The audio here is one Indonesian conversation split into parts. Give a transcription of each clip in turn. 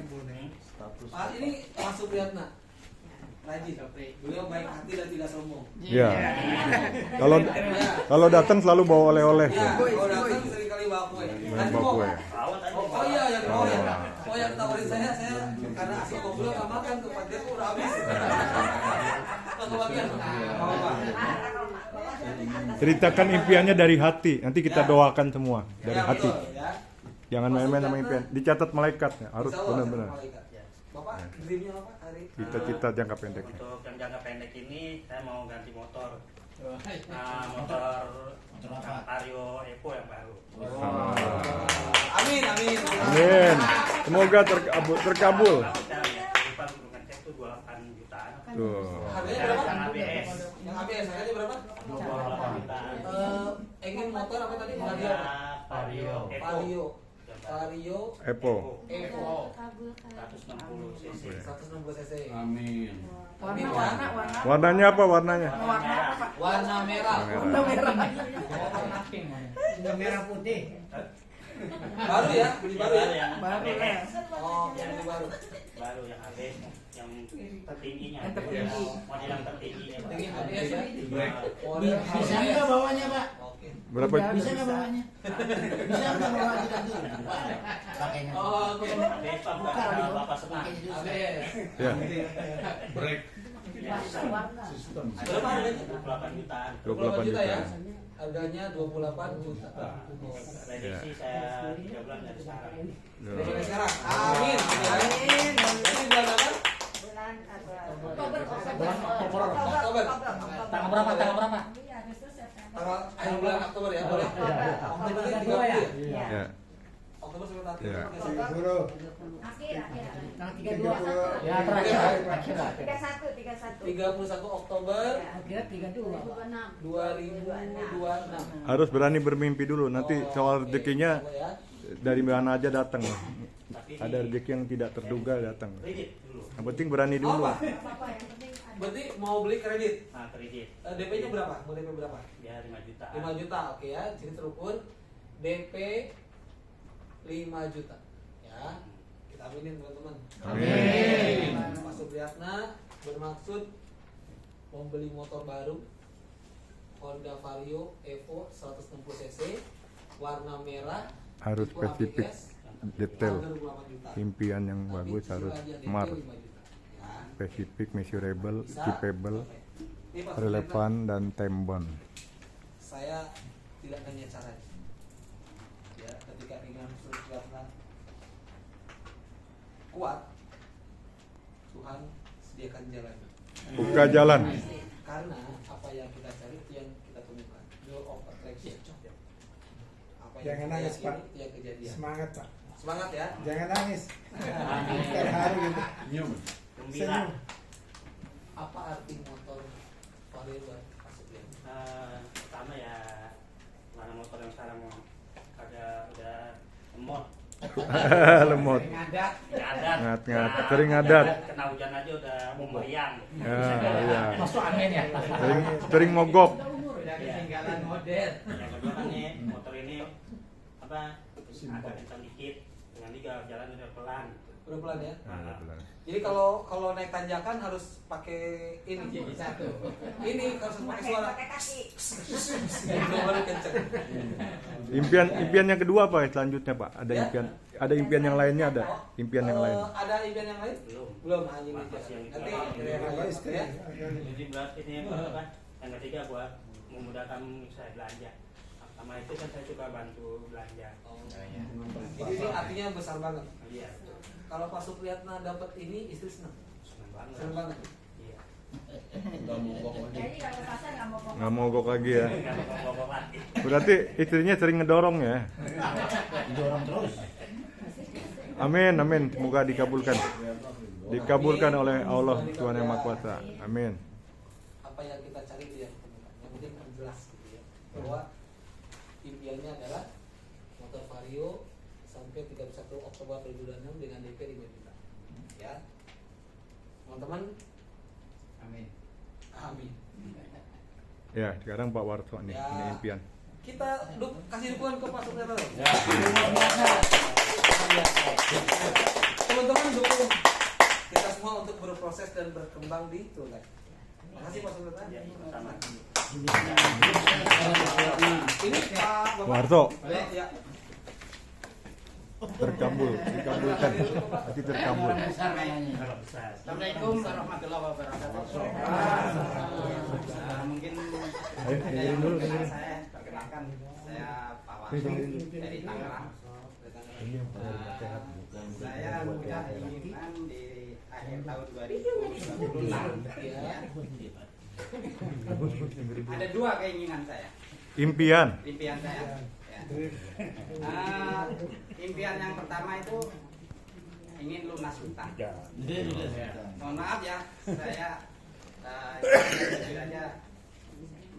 Pak, ini Mas Supriyatna. Rajin, beliau baik hati dan tidak sombong. Iya. Kalau datang selalu bawa oleh-oleh. Ya, kalau datang sering kali bawa kue. Nanti Bawa mau. kue. Oh iya, yang mau ya. Oh yang tawarin saya karena asal ngobrol nggak makan tuh, Pak. Dia tuh udah habis. Nggak kebagian. Mau Pak. Ceritakan impiannya dari hati. Nanti kita doakan semua dari Ya, hati. betul, ya. Jangan main-main sama impian. Dicatat malaikatnya. Harus Insya Allah, benar-benar. malaikat. Bapak, dreamnya apa hari? Cita-cita jangka pendek. Untuk yang jangka pendek ini saya mau ganti motor. Motor Vario Evo yang baru. Amin, amin. Amin. Semoga terkabul. Lupa ngecek tuh 28 jutaan. Tuh. Harganya berapa? Yang ABS. Yang ABS harganya berapa? 28 jutaan. Ingin motor apa tadi? Vario Vario. Vario Epo. Evo 160 cc. 160 cc. Amin. Warnanya apa warnanya? Warna merah. Merah putih. Baru ya? Beli baru ya? Yang ABS. Oh, yang beli baru. Baru yang ABS yang tertingginya. Yang tertinggi. Model yang tertinggi. Tinggi ABS ya? Bisa nggak bawanya, Pak? Oke. Berapa? Bisa nggak bawanya? Bisa nggak bawa kita tuh? Pakainya. Oh, oke. ABS Pak, bukan Bapak senang. ABS. Ya. Break. Ya, Sistem. Berapa harganya? 28 jutaan. 28 juta ya? juta. Harganya 28 juta. Prediksi saya 3 bulan dari sekarang. Dari sekarang. Amin. Amin. Ini bulan apa? Oktober. Tanggal berapa? Tanggal berapa? Tanggal akhir bulan Oktober ya, boleh? Oktober ini 30 ya? Ya. Oktober sampai tanggal Ya. 30. Tanggal 32. Ya, terakhir. Terakhir. 31 Oktober Kira 32. 2026. Harus berani bermimpi dulu. Nanti soal rezekinya Ya. dari mana aja datang. Tapi Ada rezeki yang tidak terduga datang. kredit dulu. Yang penting berani dulu. Apa? Berarti mau beli kredit. Nah, kredit DP-nya berapa? Mau DP berapa? ya 5 juta. 5 juta, oke ya. Sini terukur. DP 5 juta. Ya. Kita aminin teman-teman. Amin. Pak Supriyatna bermaksud membeli motor baru Honda Vario Evo 160 cc warna merah, Harus tipe spesifik, ABS, detail. harga 28 juta. Impian yang Tapi bagus cicilan harus dia DP smart, 5 juta. Ya. spesifik, measurable, Bisa? achievable, Oke. Ini Pak relevan dan time bound. Supriyatna, saya tidak nanya caranya. Ya, ketika ingin Supriyatna kuat, Tuhan sediakan jalan. Buka jalan. Karena apa yang kita cari itu yang kita temukan. Law of attraction. Apa yang Jangan kita nangis, yakini, Pak. itu yang kejadian. Semangat, Pak. Semangat ya. Jangan nangis. Setiap hari gitu. Senyum. Gembira. Senyum. Apa arti motor Vario buat Pak Supriyatna? Pertama ya mana motor yang sekarang mau udah lemot. Lemot. Ngadat. Ngadat. Ngat-ngat. Sering ngadat. Kena hujan aja udah meriang. Ya, iya. Masuk angin ya. Sering mogok. Udah ketinggalan model. Yang kedua kan nih motor ini apa agak kencang dikit dengan juga jalan udah pelan. Udah pelan ya. Nah, Jadi kalau naik tanjakan harus pakai ini. Bisa tuh. Ini harus pakai suara. Itu baru kenceng. Impian yang kedua apa selanjutnya, Pak? Ada Ya? impian yang lainnya ada. Impian yang lain. Ada impian yang lain? belum. Belum, hanya ini Masih aja. yang Nanti itu. yang Apa lain, istri? ya. Jadi buat ini yang apa? Yang ketiga buat memudahkan saya belanja. Sama itu kan saya suka bantu belanja. Oh. Ini artinya besar banget. Iya, Kalau Pak Supriyatna dapat ini, istri senang. senang banget. Senang banget. Iya. Udah mogok lagi. Nggak mogok lagi ya. Nggak mau lagi. Berarti istrinya sering ngedorong ya. Dorong terus. Amin, amin. Semoga dikabulkan. Dikabulkan oleh Allah Tuhan Yang Maha Kuasa. Amin. Apa yang kita cari itu yang temukan. Yang penting kan jelas gitu ya. Bahwa impiannya adalah motor Vario sampai 31 Oktober 2026 dengan DP 5 juta. Ya. Teman-teman, Amin. amin. Ya, sekarang Pak Warso nih, Ya. ini impian. Kita kasih dukungan ke Pak Supriyatna. Ya. dan berkembang di Tulen. Makasih Pak Sultan. Ya, sama. Ini Pak Bapak. Warto. Ya. Dikabulkan. Nanti terkabul. Besar kayaknya. Kalau besar. Assalamualaikum warahmatullahi wabarakatuh. Mungkin Ayo, dengerin dulu, dengerin. saya perkenalkan, saya Pak Warso dari Tangerang. Saya punya keinginan di akhir tahun 2026 ya. Ada 2 keinginan saya. Impian. Impian saya. Ya. Impian yang pertama itu ingin lunas hutang. Mohon maaf ya, saya jujur aja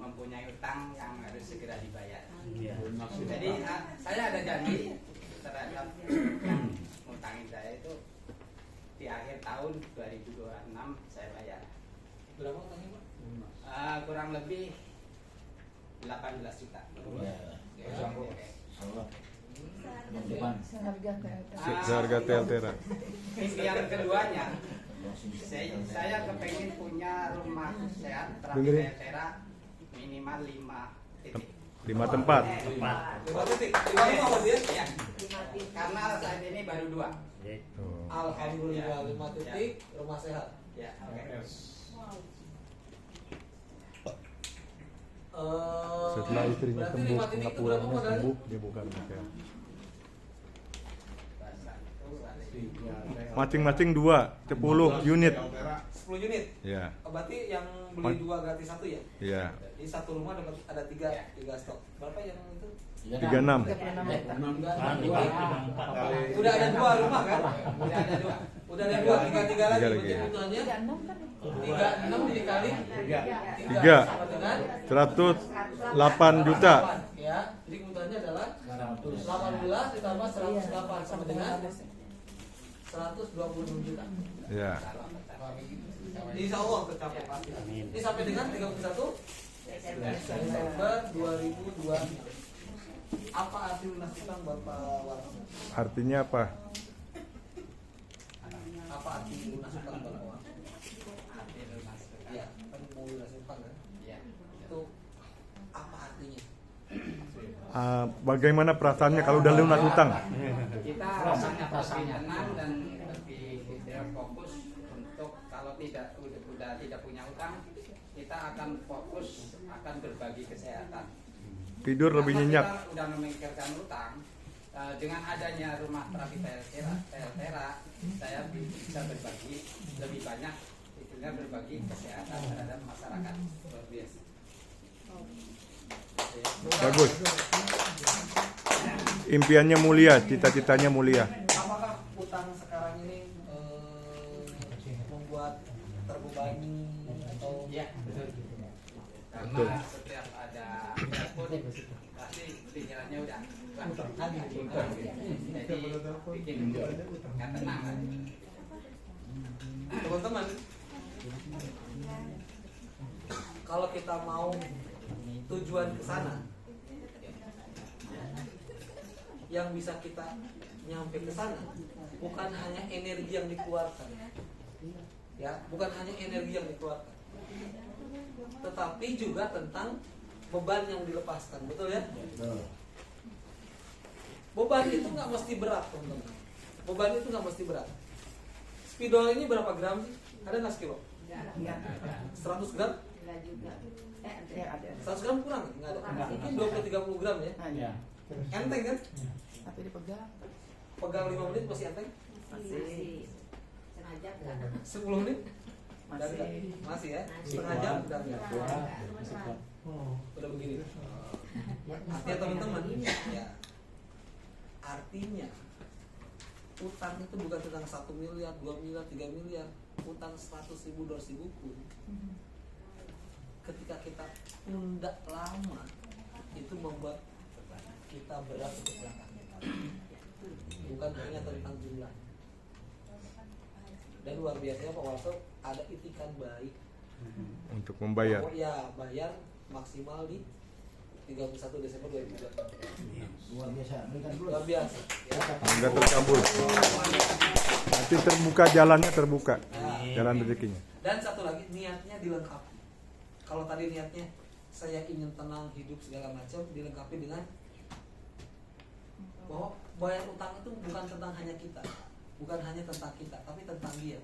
mempunyai hutang yang harus segera dibayar. Iya. Jadi saya ada janji terhadap yang ngutangin saya itu di akhir tahun 2026 saya bayar. Berapa utangnya Pak? Kurang lebih 18 juta. Seharga Teltera. Impian keduanya, saya kepengen punya rumah sehat Dengerin. Teltera minimal 5 titik. 5 tempat. 5 titik. 5 apa dia? Ya. Karena saat ini baru 2. Oh. Alhamdulillah 5 titik rumah sehat. Ya, oke. Setelah istrinya berarti sembuh, 5 titik itu berapa pengapurannya modalnya? sembuh, dia buka rumah sehat. Satu, Masing-masing 2, 10 unit. 10 unit. Ya, Berarti yang beli 2 gratis 1 ya? ya. Di satu rumah dapat ada 3 stok. Berapa yang itu? 36. Udah ada 2 rumah kan? Udah ada 2. Udah ada 2, 3 lagi. Tiga lagi. Berarti kebutuhannya 36 dikali 3. sama dengan 108 juta. ya. Jadi kebutuhannya adalah 18 ditambah 108 sama dengan 126 juta. Ya. Insya Allah tercapai pasti. Ini sampai dengan 31 Desember 2026. Apa arti lunas hutang Bapak Warso? Artinya apa? Apa arti lunas hutang Bapak Warso? Ya, kan mau lunas hutang kan? Ya. Itu apa artinya? Bagaimana perasaannya kalau udah lunas hutang? Kita rasanya lebih tenang dan lebih fokus untuk kalau udah tidak punya utang, kita akan fokus akan berbagi kesehatan. Tidur lebih Karena nyenyak. Kita udah memikirkan utang, dengan adanya rumah terapi Teltera, saya bisa berbagi lebih banyak, itunya berbagi kesehatan terhadap masyarakat. Luar biasa. Bagus. Impiannya mulia, cita-citanya mulia. Apakah utang sekarang ini membuat terbebani atau Iya, betul. Karena setiap ada telepon pasti pikirannya udah wah, jadi bikin nggak tenang kan. teman-teman? Kalau kita mau tujuan ke sana, yang bisa kita nyampe ke sana bukan hanya energi yang dikeluarkan, ya, bukan hanya energi yang dikeluarkan, tetapi juga tentang beban yang dilepaskan, betul ya? Beban itu nggak mesti berat, teman-teman. Beban itu nggak mesti berat. Spidol ini berapa gram sih? Ada nggak sekilo? 100 gram? 100 gram kurang? Nggak ada. Mungkin 20-30 gram ya. Enteng kan? Tapi dipegang. Pegang 5 menit masih enteng? Masih. Setengah jam kan? 10 menit? Udah enggak? Masih ya? Setengah jam udah enggak? Udah begini. Artinya teman-teman, ya, artinya utang itu bukan tentang 1 miliar, 2 miliar, 3 miliar. Utang 100.000, 200.000 pun ketika kita tunda lama itu membuat kita berat untuk berangkat. Bukan hanya tentang jumlah. Dan luar biasanya Pak Warso ada itikan baik Untuk membayar. bahwa ya bayar maksimal di 31 Desember 2022. Luar biasa. Luar biasa ya. Semoga terkabul. Nanti terbuka jalannya, terbuka jalan rezekinya. Dan satu lagi, niatnya dilengkapi. Kalau tadi niatnya saya ingin tenang hidup segala macam, dilengkapi dengan bahwa bayar utang itu bukan tentang hanya kita, bukan hanya tentang kita, tapi tentang dia.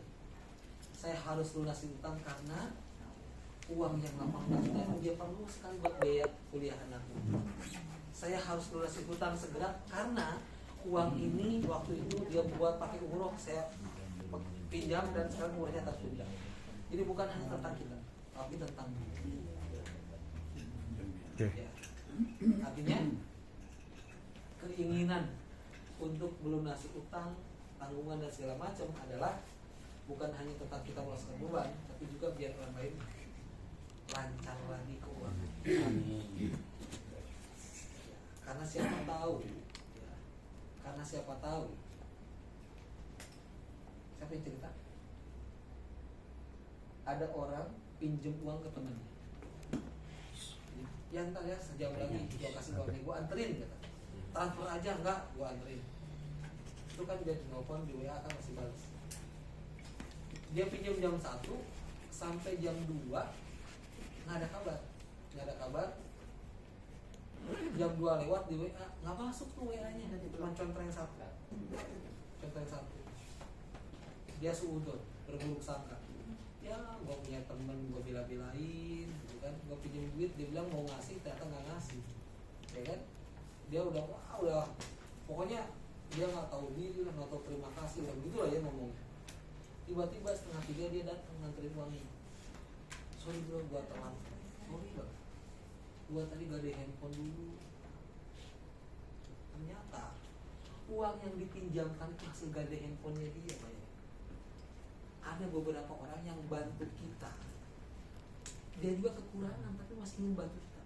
Saya harus lunasi utang karena uang yang 18 juta itu dia perlu sekali buat biaya kuliah anaknya. Saya harus lunasi utang segera karena uang ini waktu itu dia buat pakai umroh, saya pinjam dan sekarang umrohnya tertunda. Jadi bukan hanya tentang kita, tapi tentang dia. Ya. Artinya keinginan untuk melunasi utang, tanggungan dan segala macam adalah bukan hanya tentang kita merasakan beban, tapi juga biar orang lain lancar lagi keuangan. Karena siapa tahu, ya, karena siapa tahu. Siapa yang cerita? Ada orang pinjem uang ke temannya. Yang entar ya sejauh lagi gua kasih uangnya, gua anterin kata. Transfer aja enggak, gua anterin. Itu kan dia nelfon di WA kan masih balas. Dia pinjam jam 1 sampai jam 2 nggak ada kabar. Jam 2 lewat di WA nggak masuk tuh WA-nya, cuma contreng satu. Dia suudon, berburuk sangka. Ya, gue punya temen, gue bela-belain, gitu kan. Gue pinjam duit, dia bilang mau ngasih, ternyata nggak ngasih, ya kan? Dia udah, pokoknya dia nggak tahu diri, nggak tahu terima kasih, dan gitu lah ya ngomongnya. Tiba-tiba 2:30 dia datang nganterin uangnya. Sorry bro, gue telat. Sorry bang, gue tadi gak ada handphone dulu. Ternyata uang yang dipinjamkan itu hasil gade handphonenya dia, Pak. Ada beberapa orang yang bantu kita, dia juga kekurangan tapi masih ingin bantu kita.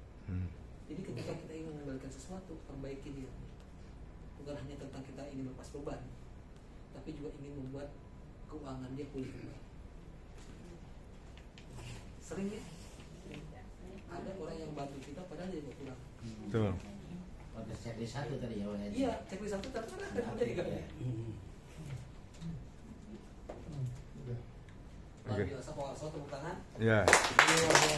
Jadi ketika kita ingin mengembalikan sesuatu, perbaiki dia. Bukan hanya tentang kita ingin lepas beban, tapi juga ingin membuat keuangan dia pulih kembali. Sering ya, ada orang yang bantu kita padahal dia juga kurang. Betul. Checklist 1 tadi ya. Iya, checklist 1 ternyata ada juga. Luar Oke. biasa, Pak Warso, tepuk tangan. Ya.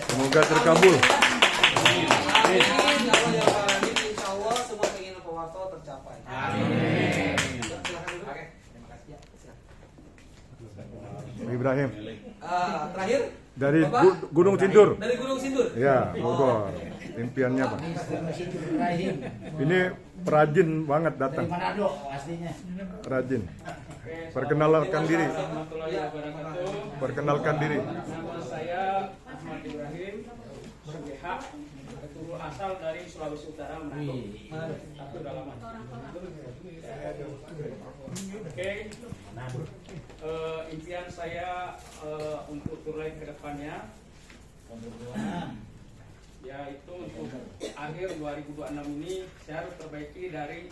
Semoga terkabul. Amin. Kalau yang ini insya Allah semua keinginan Pak Warso tercapai. Amin. Silakan dulu. Oke, terima kasih. Ya, silakan. Ibrahim Terakhir dari Bapak? Gunung Sindur. Dari Gunung Sindur. Ya, Bogor. Impiannya Pak. Ibrahim Ini perajin banget dari datang. Manado aslinya. Rajin. Oke, Perkenalkan diri. warahmatullahi wabarakatuh. Perkenalkan diri. Nama saya Ahmad Ibrahim, SGH, betul asal dari Sulawesi Utara, Manado. Tapi udah lama. Oke, impian saya untuk Turlight ke depannya, yaitu untuk akhir 2026 ini saya harus perbaiki dari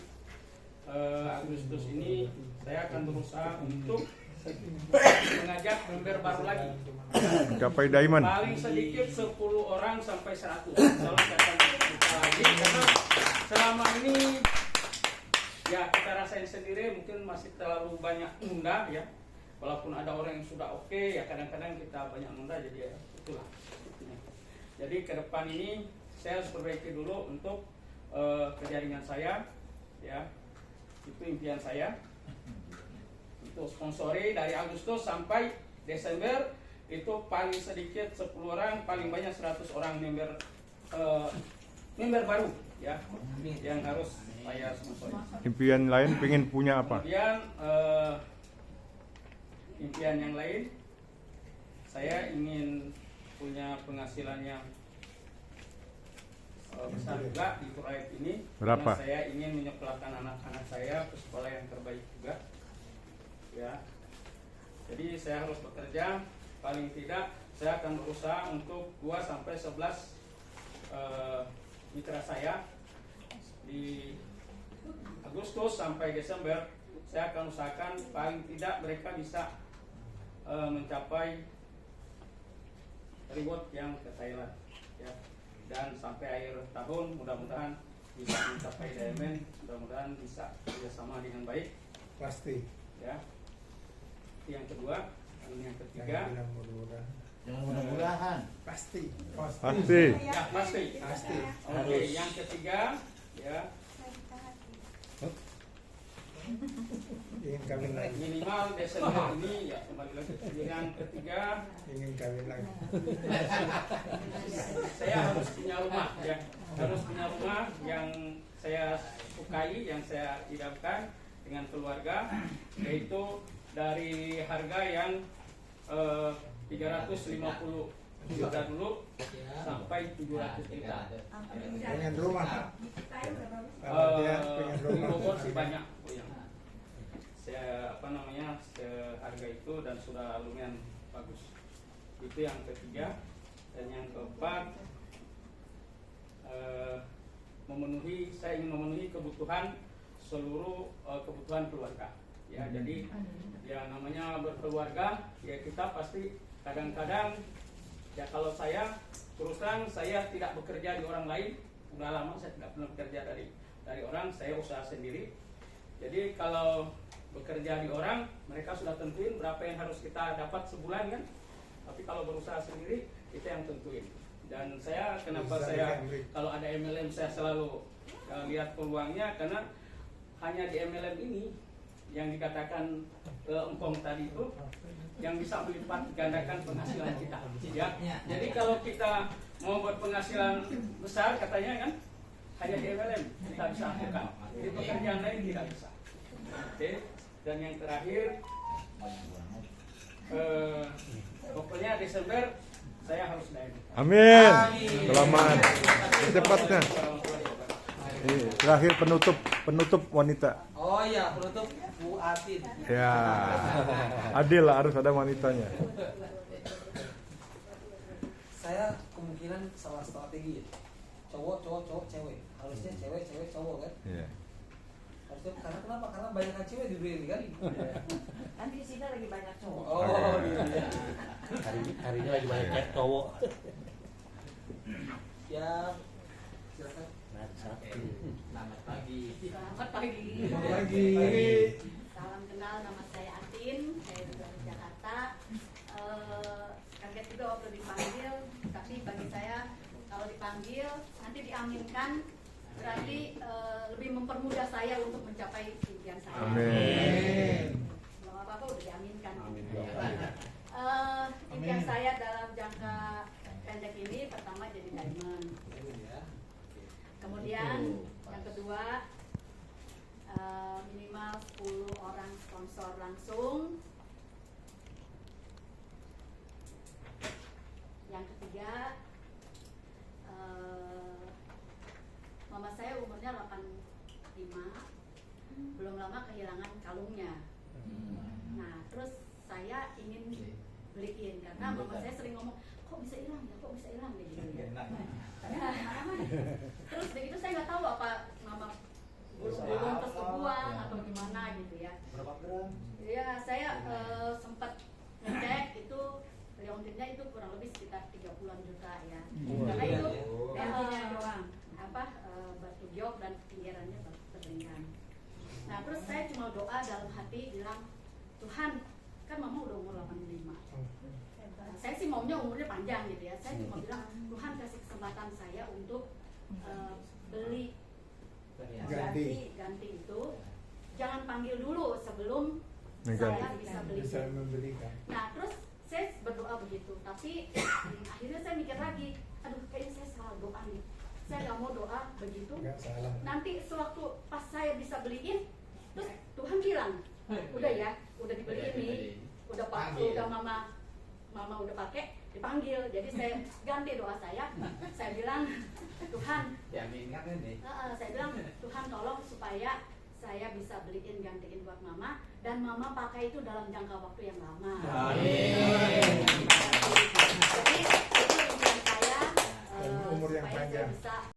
Agustus ini. Saya akan berusaha untuk mengajak member baru lagi, Capai diamond. paling sedikit 10 orang sampai 100. Kalau saya akan buka lagi karena selama ini ya kita rasain sendiri mungkin masih terlalu banyak nunda ya. Walaupun ada orang yang sudah oke, ya kadang-kadang kita banyak nunda, jadi ya itulah. Jadi ke depan ini saya harus perbaiki dulu untuk kejaringan saya, ya itu impian saya. Untuk sponsori dari Agustus sampai Desember itu paling sedikit 10 orang, paling banyak 100 orang member baru ya yang harus saya sponsori. Impian lain pengen punya apa? Kemudian impian yang lain, saya ingin punya penghasilan yang besar juga di Turlight ini. Berapa? Karena saya ingin menyekolahkan anak-anak saya ke sekolah yang terbaik juga. Ya, jadi saya harus bekerja. Paling tidak saya akan berusaha untuk 2 sampai 11 mitra saya di Agustus sampai Desember. Saya akan usahakan paling tidak mereka bisa mencapai reward yang ke Thailand, ya. Dan sampai akhir tahun mudah-mudahan bisa mencapai diamond, mudah-mudahan bisa kerjasama dengan baik. Pasti. Ya. Yang kedua, Lalu yang ketiga, Jangan mudah-mudahan. Pasti. ya pasti. Oke, yang ketiga, ya Ingin kawin lagi. minimal Desember ini ya kembali lagi. Yang ketiga, Ingin kawin lagi. saya harus punya rumah ya, harus punya rumah yang saya sukai, yang saya idamkan dengan keluarga, yaitu dari harga yang 350 juta dulu sampai 700 juta. Pengen rumah. Dia pengen Di rumah. Bogor sih banyak yang saya seharga itu dan sudah lumayan bagus. Itu yang ketiga. Dan yang keempat, saya ingin memenuhi kebutuhan seluruh kebutuhan keluarga. Ya, jadi ya namanya berkeluarga, ya kita pasti kadang-kadang ya kalau saya terus terang saya tidak bekerja di orang lain, udah lama saya tidak pernah bekerja dari orang, saya usaha sendiri. Jadi kalau bekerja di orang, mereka sudah tentuin berapa yang harus kita dapat sebulan kan. Tapi kalau berusaha sendiri, itu yang tentuin. Dan saya kenapa saya kalau ada MLM saya selalu lihat peluangnya, karena hanya di MLM ini yang dikatakan empong tadi itu yang bisa melipat gandakan penghasilan kita. Ya. Jadi kalau kita mau buat penghasilan besar katanya kan hanya di MLM kita bisa lakukan. Di pekerjaan lain tidak bisa. Oke. Dan yang terakhir, pokoknya Desember saya harus naik. Amin. Selamat. Secepatnya. Terakhir penutup wanita. Oh iya, penutup Bu Atin. Ya. Adil lah, harus ada wanitanya. Saya kemungkinan salah strategi ya. Cowok, cewek. Harusnya cewek, cowok kan? Iya. Harusnya karena kenapa? Karena banyak cewek di dunia ini kan? Kan di sini lagi banyak cowok. Oh iya. Hari ini lagi banyak cowok. Ya, silakan. Selamat pagi. Selamat pagi. Pagi. Salam kenal, nama saya Atin, saya dari Jakarta. Kaget juga waktu dipanggil, tapi bagi saya kalau dipanggil nanti diaminkan berarti lebih mempermudah saya untuk mencapai impian saya. Amin. Kalau apa-apa udah diaminkan. Impian saya dalam jangka pendek ini pertama jadi diamond. Kemudian yang kedua minimal 10 orang sponsor langsung. Yang ketiga mama saya umurnya 85, belum lama kehilangan kalungnya. Nah terus saya ingin beliin karena mama saya sering ngomong kok bisa hilang gitu ya. Terus begitu saya nggak tahu apa mama belum terus kebuang atau gimana gitu ya. Berapa gram? Ya saya sempat ngecek itu liontinnya itu kurang lebih sekitar 30-an juta ya. Karena itu doang batu giok dan pinggirannya berdengkan. Nah terus saya cuma doa dalam hati bilang Tuhan, kan mama udah umur 85. Saya sih maunya umurnya panjang gitu ya. Saya cuma bilang Tuhan kasih kesempatan saya untuk beli ganti itu. Jangan panggil dulu sebelum saya bisa beli. Bisa membelikan. Nah terus saya berdoa begitu, tapi akhirnya saya mikir lagi, aduh kayaknya saya salah doa nih. Saya nggak mau doa begitu. Enggak salah. Nanti sewaktu pas saya bisa beliin, terus Tuhan bilang, udah ya, udah dibeliin nih, udah mama udah pakai, dipanggil. Jadi saya ganti doa saya bilang Tuhan, saya bilang Tuhan tolong supaya saya bisa beliin gantiin buat mama dan mama pakai itu dalam jangka waktu yang lama. Amin. Jadi itu impian saya umur yang supaya panjang. saya bisa